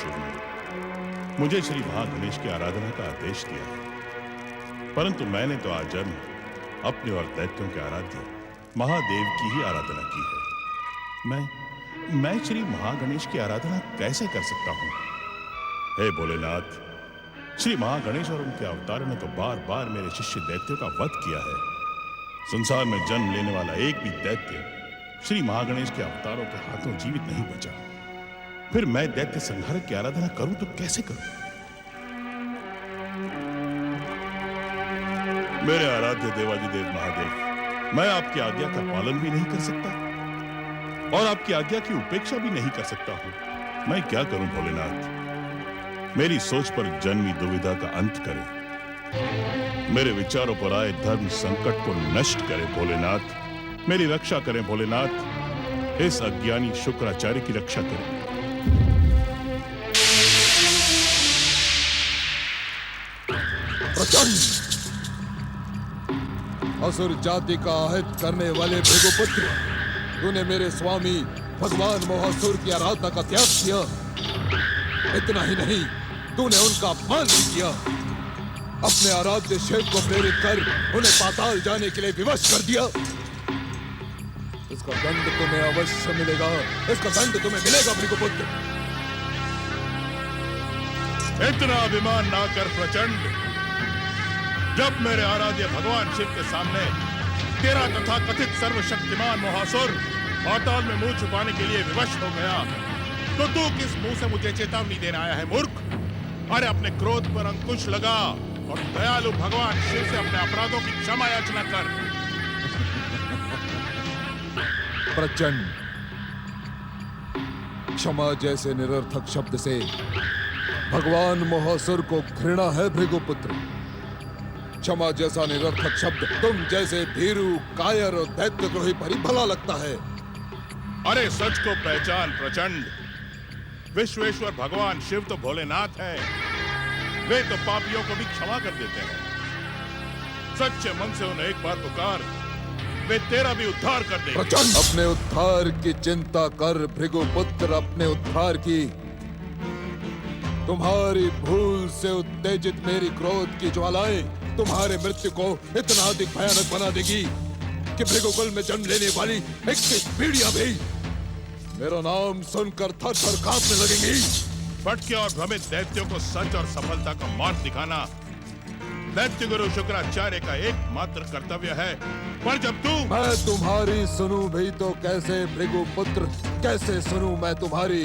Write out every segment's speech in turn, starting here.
ने मुझे श्री महागणेश की आराधना का आदेश दिया है, परंतु मैंने तो आजन्म अपने और दैत्यों के आराध्य महादेव की ही आराधना की है। मैं श्री महागणेश की आराधना कैसे कर सकता हूं? हे भोलेनाथ, श्री महागणेश और उनके अवतारों ने तो बार बार मेरे शिष्य दैत्यों का वध किया है। संसार में जन्म लेने वाला एक भी दैत्य श्री महागणेश के अवतारों के हाथों जीवित नहीं बचा। फिर मैं दैत्य संहारक की आराधना करूं तो कैसे करूं? मेरे आराध्य देवाधिदेव महादेव, मैं आपकी आज्ञा का पालन भी नहीं कर सकता और आपकी आज्ञा की उपेक्षा भी नहीं कर सकता हूं। मैं क्या करूं भोलेनाथ? मेरी सोच पर जन्मी दुविधा का अंत करें। मेरे विचारों पर आए धर्म संकट को नष्ट करें भोलेनाथ। मेरी रक्षा करें भोलेनाथ। इस अज्ञानी शुक्राचार्य की रक्षा करें। प्रचंड असुर जाति का अहित करने वाले भृगुपुत्र, तूने मेरे स्वामी भगवान मोहासुर की आराधना का त्याग किया। इतना ही नहीं, तूने उनका अपमान भी किया। अपने आराध्य शिव को प्रेरित कर उन्हें पाताल जाने के लिए विवश कर दिया। इसका दंड तुम्हें अवश्य मिलेगा। इसका दंड तुम्हें मिलेगा भृगुपुत्र। इतना अभिमान ना कर प्रचंड। जब मेरे आराध्य भगवान शिव के सामने तेरा तथा कथित सर्वशक्तिमान मोहासुर पाताल में मुंह छुपाने के लिए विवश हो गया, तो तू किस मुंह से मुझे चेतावनी देने आया है मूर्ख? अरे अपने क्रोध पर अंकुश लगा और दयालु भगवान शिव से अपने अपराधों की क्षमा याचना कर। प्रचंड, क्षमा जैसे निरर्थक शब्द से भगवान मोहासुर को घृणा है भृगुपुत्र। क्षमा जैसा निरर्थक शब्द तुम जैसे भीरू, कायर और दैत्यद्रोही पर ही भला लगता है। अरे सच को पहचान प्रचंड। विश्वेश्वर भगवान शिव तो भोलेनाथ है। वे तो पापियों को भी क्षमा कर देते हैं। सच्चे मन से उन्हें एक बार पुकार, वे तेरा भी उद्धार कर देंगे। प्रचंड, अपने उद्धार की चिंता कर भृगुपुत्र, अपने उद्धार की। तुम्हारी भूल से उत्तेजित मेरी क्रोध की ज्वालाएं तुम्हारे मृत्यु को इतना अधिक भयानक बना देगी कि भृगुकुल में जन्म लेने वाली 21 पीढ़ियां भी मेरा नाम सुनकर थर-थर कांपने लगेंगी। भटके और भ्रमित दैत्यों को सच और सफलता का मार्ग दिखाना दैत्य गुरु शुक्राचार्य का एकमात्र कर्तव्य है। पर जब तू मैं तुम्हारी सुनूं भी तो कैसे भृगुपुत्र, कैसे सुनूं मैं तुम्हारी?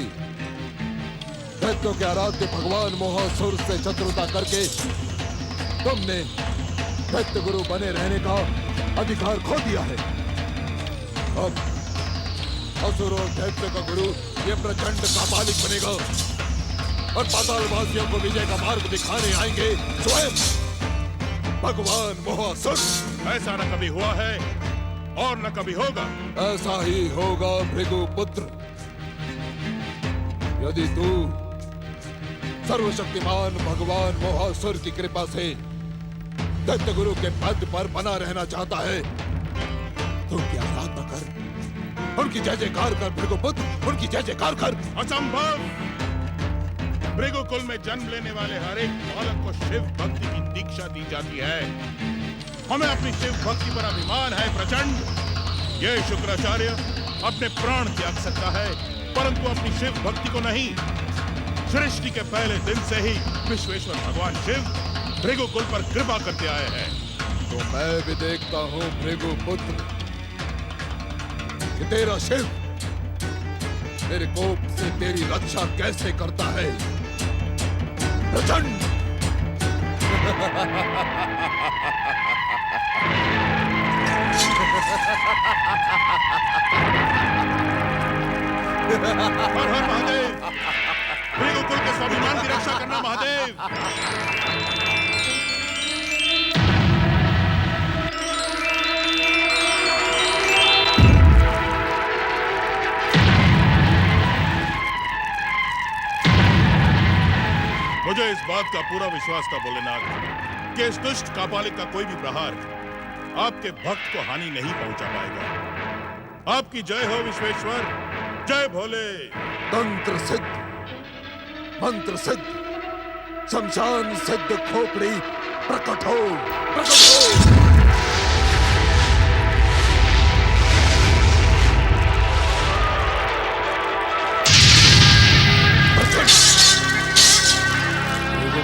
दैत्यों के आराध्य भगवान मोहासुर से शत्रुता करके तुमने दैत्य गुरु बने रहने का अधिकार खो दिया है। अब असुर और दैत्य का गुरु ये प्रचंड कापालिक बनेगा और पातालवासियों को विजय का मार्ग दिखाने आएंगे स्वयं भगवान मोहासुर। ऐसा न कभी हुआ है और न कभी होगा। ऐसा ही होगा भृगुपुत्र। यदि तू सर्वशक्तिमान भगवान मोहासुर की कृपा से दैत्य गुरु के पद पर बना रहना चाहता है तो उनकी आराधना कर, उनकी जय जयकार कर भृगुपुत्र, उनकी जय जयकार कर। असंभव! भृगुकुल में जन्म लेने वाले हर एक बालक को शिव भक्ति की दीक्षा दी जाती है। हमें अपनी शिव भक्ति पर अभिमान है प्रचंड। ये शुक्राचार्य अपने प्राण त्याग सकता है, परंतु अपनी शिव भक्ति को नहीं। सृष्टि के पहले दिन से ही विश्वेश्वर भगवान शिव भृगुकुल पर कृपा करते आए हैं। तो मैं भी देखता हूँ भृगुपुत्र कि तेरा शिव मेरे कोप से तेरी रक्षा कैसे करता है। प्रचंड हर हर महादेव! भृगुकुल के स्वाभिमान की रक्षा करना महादेव। मुझे इस बात का पूरा विश्वास था भोलेनाथ कि इस दुष्ट कापालिक का कोई भी प्रहार आपके भक्त को हानि नहीं पहुंचा पाएगा। आपकी जय हो विश्वेश्वर, जय भोले। तंत्र सिद्ध मंत्र सिद्ध, शमशान सिद्ध खोपड़ी प्रकट हो, प्रकट हो।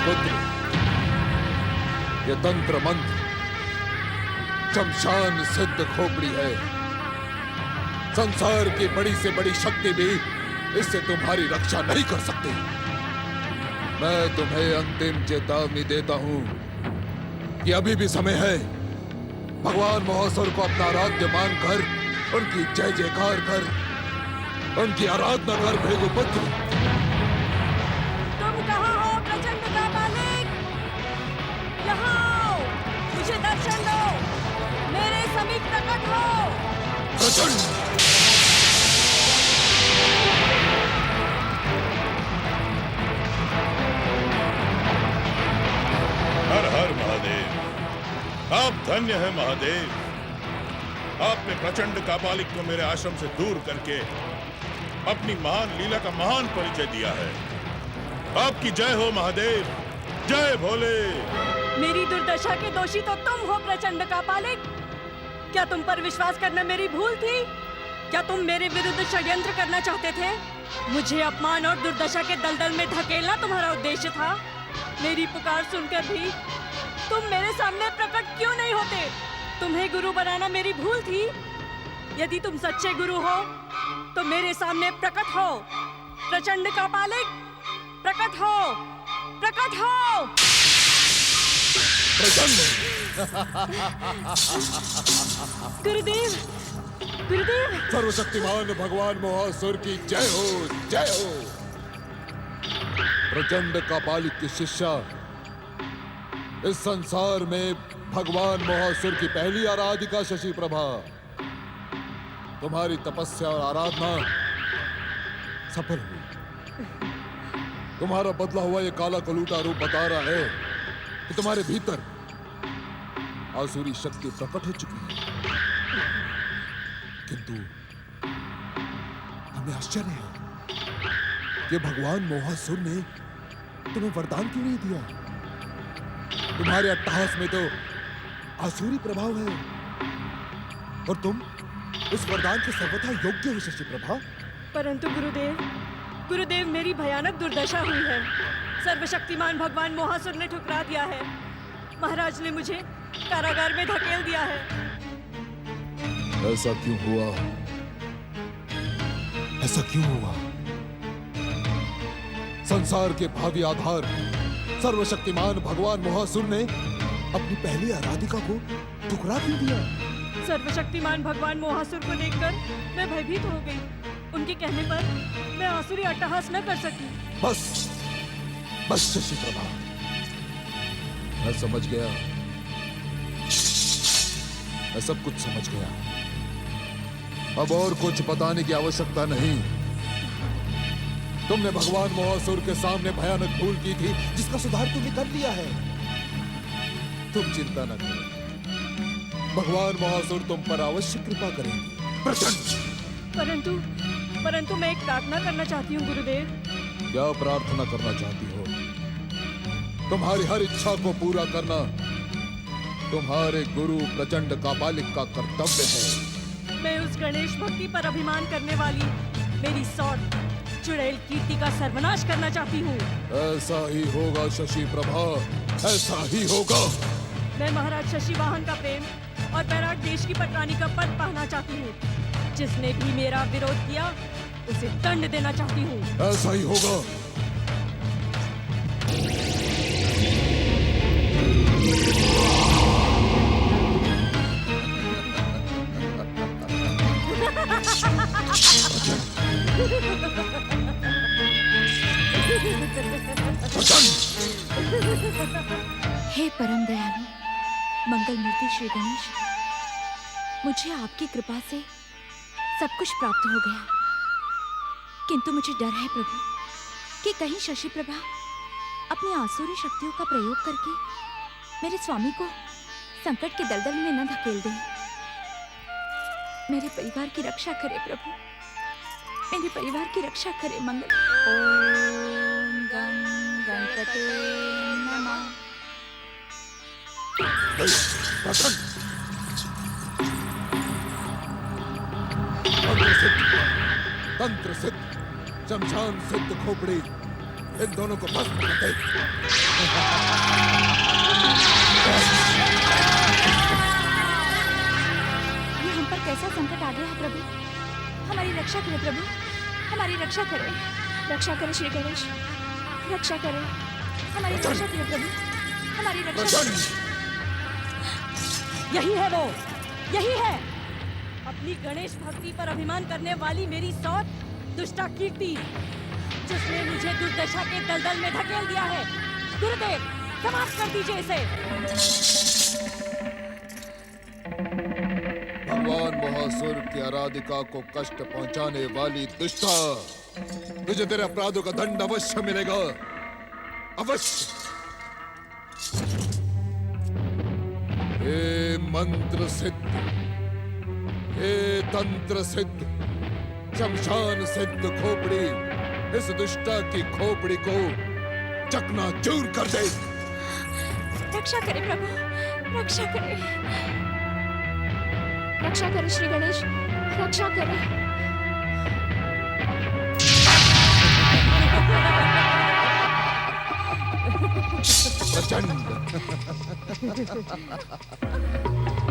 पुत्र, ये तंत्र मंत्र शमशान सिद्ध खोपड़ी है। संसार की बड़ी से बड़ी शक्ति भी इससे तुम्हारी रक्षा नहीं कर सकती। मैं तुम्हें अंतिम चेतावनी देता हूं कि अभी भी समय है। भगवान महासुर को अपना आराध्य मानकर उनकी जय जयकार कर, उनकी आराधना कर। भृगुपुत्र, तुम कहाँ हो प्रचंड का मालिक? यहाँ आओ, मुझे दर्शन दो, मेरे समीप प्रकट हो। प्रचंड, हर हर महादेव। आप धन्य है महादेव। आपने प्रचंड कापालिक को मेरे आश्रम से दूर करके अपनी महान लीला का महान परिचय दिया है। आपकी जय हो महादेव, जय भोले। मेरी दुर्दशा के दोषी तो तुम हो प्रचंड कापालिक। क्या तुम पर विश्वास करना मेरी भूल थी? क्या तुम मेरे विरुद्ध षड्यंत्र करना चाहते थे? मुझे अपमान और दुर्दशा के दलदल में धकेलना तुम्हारा उद्देश्य था। मेरी पुकार सुनकर भी तुम मेरे सामने प्रकट क्यों नहीं होते? तुम्हें गुरु बनाना मेरी भूल थी। यदि तुम सच्चे गुरु हो तो मेरे सामने प्रकट हो। प्रचंड कापालिक, प्रकट हो, प्रकट हो। गुरुदेव, गुरुदेव। सर्वशक्तिमान भगवान महासुर की जय हो, जय हो। प्रचंड कापालिक की शिष्या, इस संसार में भगवान महासुर की पहली आराधिका शशि प्रभा। तुम्हारी तपस्या और आराधना सफल हुई। तुम्हारा बदला हुआ ये काला कलूटा रूप बता रहा है कि तुम्हारे भीतर आसुरी शक्ति प्रकट हो चुकी है। किंतु हमें आश्चर्य है कि भगवान मोहासुर ने तुम्हें वरदान क्यों नहीं दिया? तुम्हारे अट्टहास में तो आसुरी प्रभाव है और तुम इस वरदान के सर्वथा योग्य हो शशि प्रभा। परंतु गुरुदेव, गुरुदेव, मेरी भयानक दुर्दशा हुई है। सर्वशक्तिमान भगवान मोहासुर ने ठुकरा दिया है। महाराज ने मुझे कारागार में धकेल दिया है। ऐसा क्यों हुआ? ऐसा क्यों हुआ? संसार के भावी आधार सर्वशक्तिमान भगवान मोहासुर ने अपनी पहली आराधिका को ठुकरा क्यों दिया? सर्वशक्तिमान भगवान मोहासुर को देखकर मैं भयभीत हो गई। उनके कहने पर मैं आसुरी अट्टहास न कर सकी। बस बस शशि प्रभा, मैं समझ गया। मैं सब कुछ समझ गया। अब और कुछ बताने की आवश्यकता नहीं। तुमने भगवान मोहासुर के सामने भयानक भूल की थी जिसका सुधार तुमने कर लिया है। तुम चिंता न करो, भगवान मोहासुर तुम पर अवश्य कृपा करेंगे। प्रचंड, परंतु मैं एक प्रार्थना करना चाहती हूँ गुरुदेव। क्या प्रार्थना करना चाहती हो? तुम्हारी हर इच्छा को पूरा करना तुम्हारे गुरु प्रचंड कापालिक का कर्तव्य है। मैं उस गणेश भक्ति पर अभिमान करने वाली मेरी सौत चुड़ैल कीर्ति का सर्वनाश करना चाहती हूँ। ऐसा ही होगा शशि प्रभा, ऐसा ही होगा। मैं महाराज शशि वाहन का प्रेम और बैराट देश की पटरानी का पद पाना चाहती हूँ। जिसने भी मेरा विरोध किया उसे दंड देना चाहती हूँ। ऐसा ही होगा। हे परम दयालु मंगल मूर्ति श्री गणेश, मुझे आपकी कृपा से सब कुछ प्राप्त हो गया। किंतु मुझे डर है प्रभु कि कहीं शशि प्रभा अपनी आसुरी शक्तियों का प्रयोग करके मेरे स्वामी को संकट के दलदल में न धकेल दे। मेरे परिवार की रक्षा करे प्रभु, मेरे परिवार की रक्षा करे। मंगल। ओम गण गणपते नमः। प्रचंड मंत्र सिद्ध, तंत्र सिद्ध, शमशान सिद्ध खोपड़ी, इन दोनों को भस्म कर दे। ये हम पर कैसा संकट आ गया है प्रभु? हमारी रक्षा करें प्रभु, हमारी रक्षा करें। रक्षा करें श्री गणेश, रक्षा करें, हमारी रक्षा करें प्रभु, हमारी रक्षा प्रचंड करें। यही है वो, यही है अपनी गणेश भक्ति पर अभिमान करने वाली मेरी सौत दुष्टा कीर्ति, जिसने मुझे दुर्दशा के दलदल में धकेल दिया है। गुरुदेव, समाप्त कर दीजिए इसे। भगवान महासुर की आराधिका को कष्ट पहुंचाने वाली दुष्टा, तुझे तेरे अपराधों का दंड अवश्य मिलेगा, अवश्य। हे मंत्र सिद्ध, हे तंत्र सिद्ध, शमशान सिद्ध खोपड़ी, इस दुष्टा की खोपड़ी को चकनाचूर कर दे। रक्षा करें प्रभु, रक्षा करें, रक्षा करें श्री गणेश, रक्षा करें। प्रचंड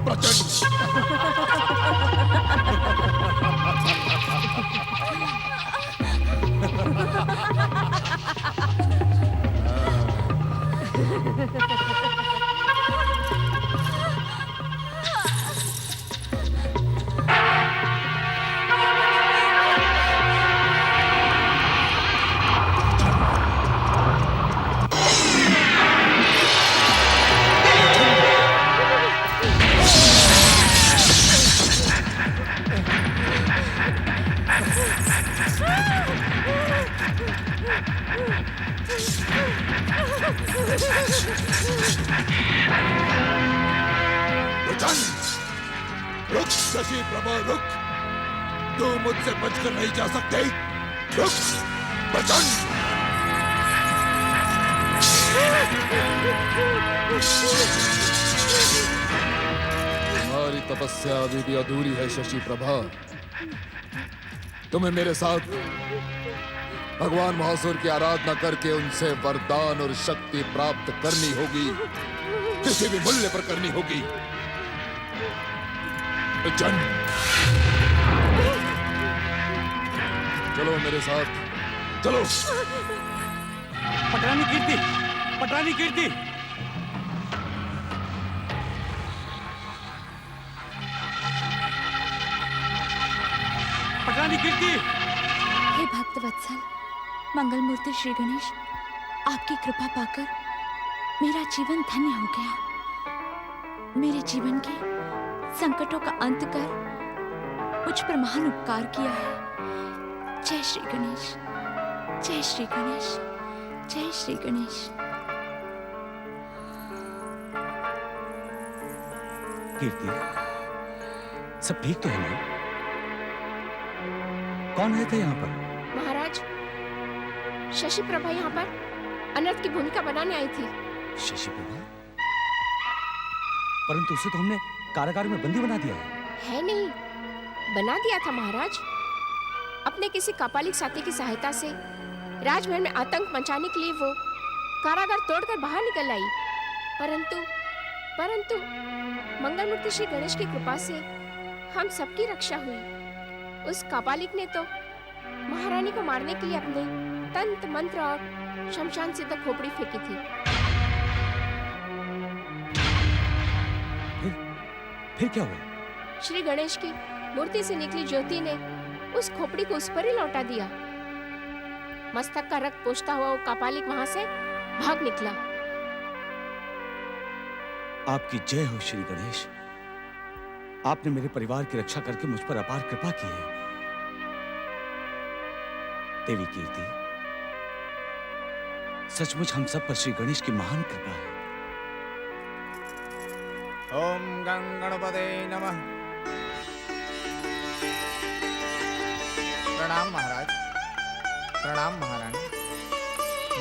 प्रचंड रुक शशि प्रभा, रुक। तू मुझसे बचकर नहीं जा सकते। रुक प्रचंड। तुम्हारी तपस्या अभी भी अधूरी है शशि प्रभा। तुम्हें मेरे साथ भगवान महासुर की आराधना करके उनसे वरदान और शक्ति प्राप्त करनी होगी, किसी भी मूल्य पर करनी होगी। प्रचंड, चलो मेरे साथ, चलो। पटरानी कीर्ति, पटरानी कीर्ति। पटरानी कीर्ति। हे भक्त वत्सल, मंगल मूर्ति श्री गणेश, आपकी कृपा पाकर मेरा जीवन धन्य हो गया। मेरे जीवन के संकटों का अंत कर मुझ पर महान उपकार किया है। जय श्री गणेश, जय श्री गणेश, जय श्री गणेश। कीर्ति, सब ठीक तो है ना? कौन है थे यहाँ पर? महाराज, शशि प्रभा यहाँ पर अनर्थ की भूमिका बनाने आई थी। शशि प्रभा? परंतु उसे तो हमने कारागार में बंदी बना दिया है नहीं, बना दिया था महाराज। अपने किसी कापालिक साथी की सहायता से राजमहल में आतंक मचाने के लिए वो कारागार तोड़कर बाहर निकल आई। परंतु मंगल मूर्ति श्री गणेश की कृपा से हम सबकी रक्षा हुई। उस कापालिक ने तो महारानी को मारने के लिए अपने तंत्र मंत्र और शमशान सिद्ध खोपड़ी फेंकी थी। फिर क्या हुआ? श्री गणेश की मूर्ति से निकली ज्योति ने उस खोपड़ी को उस पर ही लौटा दिया। मस्तक का रक्त पोंछता हुआ वो कापालिक वहां से भाग निकला। आपकी जय हो श्री गणेश। आपने मेरे परिवार की रक्षा करके मुझ पर अपार कृपा की है। देवी कीर्ति, सचमुच हम सब पर श्री गणेश की महान कृपा है। ओम गं गणपते नमः। प्रणाम महाराज, प्रणाम महारानी।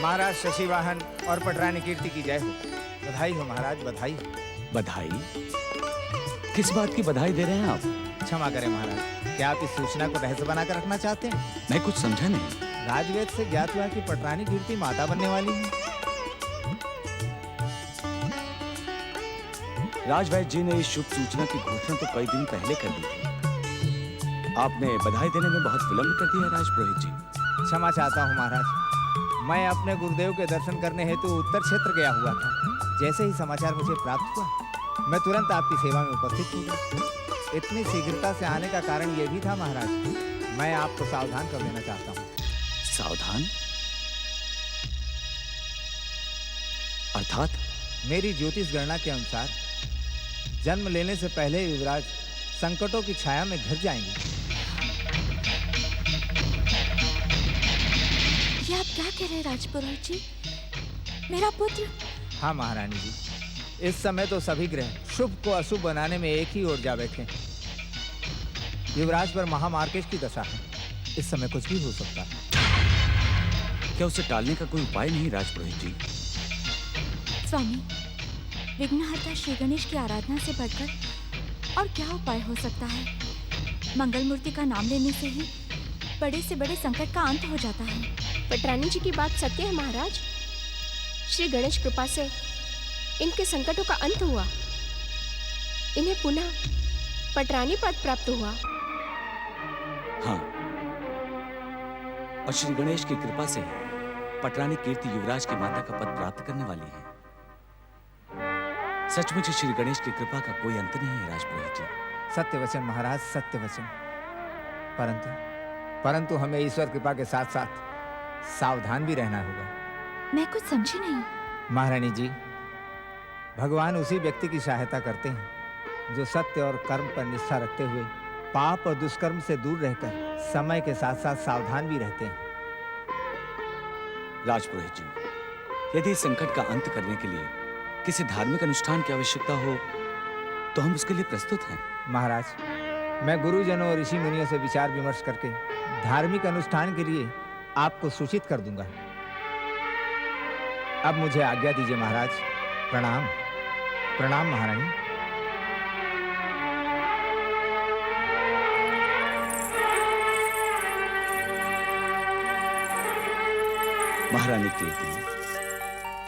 महाराज शशि वाहन और पटरानी कीर्ति की जय हो। बधाई हो महाराज, बधाई हो। बधाई? किस बात की बधाई दे रहे हैं आप? क्षमा करें महाराज, क्या आप इस सूचना को रहस्य बनाकर रखना चाहते हैं? मैं कुछ समझा नहीं। राजवेद से ज्ञात हुआ कि पटरानी कीर्ति माता बनने वाली है। राजवैद्य जी ने इस शुभ सूचना की घोषणा तो कई दिन पहले कर दी थी। आपने बधाई देने में बहुत विलंब कर दिया राजपुरोहित जी। क्षमा चाहता हूँ महाराज, मैं अपने गुरुदेव के दर्शन करने हेतु उत्तर क्षेत्र गया हुआ था। जैसे ही समाचार मुझे प्राप्त हुआ, मैं तुरंत आपकी सेवा में उपस्थित हो गया। इतनी शीघ्रता से आने का कारण यह भी था महाराज, मैं आपको सावधान कर देना चाहता हूँ। सावधान? अर्थात? मेरी ज्योतिष गणना के अनुसार जन्म लेने से पहले युवराज संकटों की छाया में घिर जाएंगे। ये आप क्या कह रहे हैं राजपुरोहित जी? मेरा पुत्र? हाँ महारानी जी, इस समय तो सभी ग्रह शुभ को अशुभ बनाने में एक ही ओर जा बैठे। युवराज पर महामार्केश की दशा है, इस समय कुछ भी हो सकता है। क्या उसे टालने का कोई उपाय नहीं राजपुरोहित जी? स्वामी, विघ्नहर्ता श्री गणेश की आराधना से बढ़कर और क्या उपाय हो सकता है? मंगल मूर्ति का नाम लेने से ही बड़े से बड़े संकट का अंत हो जाता है। पटरानी जी की बात सत्य है महाराज। श्री गणेश कृपा से इनके संकटों का अंत हुआ। इन्हें पुनः पटरानी पद प्राप्त हुआ। हाँ, और श्री गणेश की कृपा से पटरानी कीर्ति युवराज की माता का पद प्राप्त करने वाली है। सचमुच श्री गणेश की कृपा का कोई अंत नहीं है राजपुरोहित जी। सत्य वचन महाराज, सत्य वचन। परंतु हमें ईश्वर कृपा के साथ साथ सावधान भी रहना होगा। मैं कुछ समझी नहीं। महारानी जी, भगवान उसी व्यक्ति की सहायता करते हैं जो सत्य और कर्म पर निष्ठा रखते हुए पाप और दुष्कर्म से दूर रहकर समय के साथ साथ सावधान भी रहते हैं। राजपुरोहित जी, यदि इस संकट का अंत करने के लिए किसी धार्मिक अनुष्ठान की आवश्यकता हो तो हम उसके लिए प्रस्तुत हैं। महाराज, मैं गुरुजनों और ऋषि मुनियों से विचार विमर्श करके धार्मिक अनुष्ठान के लिए आपको सूचित कर दूंगा। अब मुझे आज्ञा दीजिए महाराज। प्रणाम। प्रणाम महारानी। महारानी कीर्ति,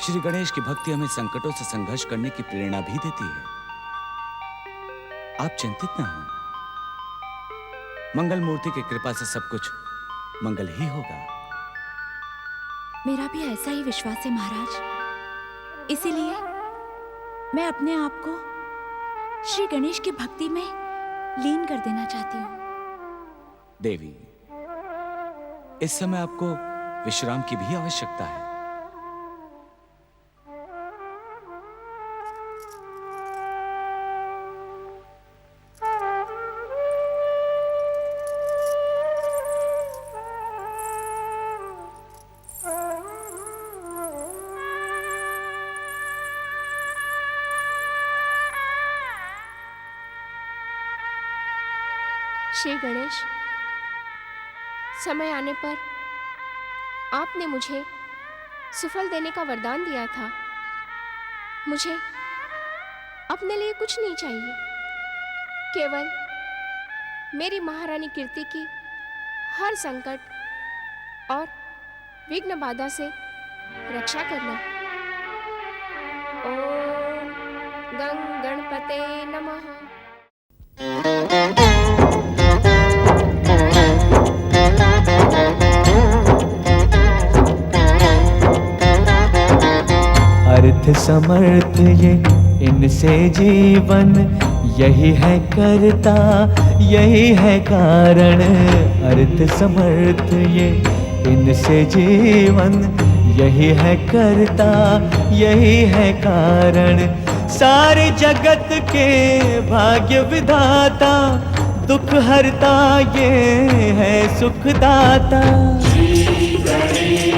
श्री गणेश की भक्ति हमें संकटों से संघर्ष करने की प्रेरणा भी देती है। आप चिंतित न हो, मंगल मूर्ति की कृपा से सब कुछ मंगल ही होगा। मेरा भी ऐसा ही विश्वास है महाराज। इसीलिए मैं अपने आप को श्री गणेश की भक्ति में लीन कर देना चाहती हूँ। देवी, इस समय आपको विश्राम की भी आवश्यकता है। श्री गणेश, समय आने पर आपने मुझे सुफल देने का वरदान दिया था। मुझे अपने लिए कुछ नहीं चाहिए, केवल मेरी महारानी कीर्ति की हर संकट और विघ्न बाधा से रक्षा करना। ओम गं गणपते नमः। अर्थ समर्थ ये इनसे जीवन, यही है करता यही है कारण। अर्थ समर्थ ये इनसे जीवन, यही है करता यही है कारण। सारे जगत के भाग्य विधाता, दुख हरता ये है सुखदाता। श्री गणेश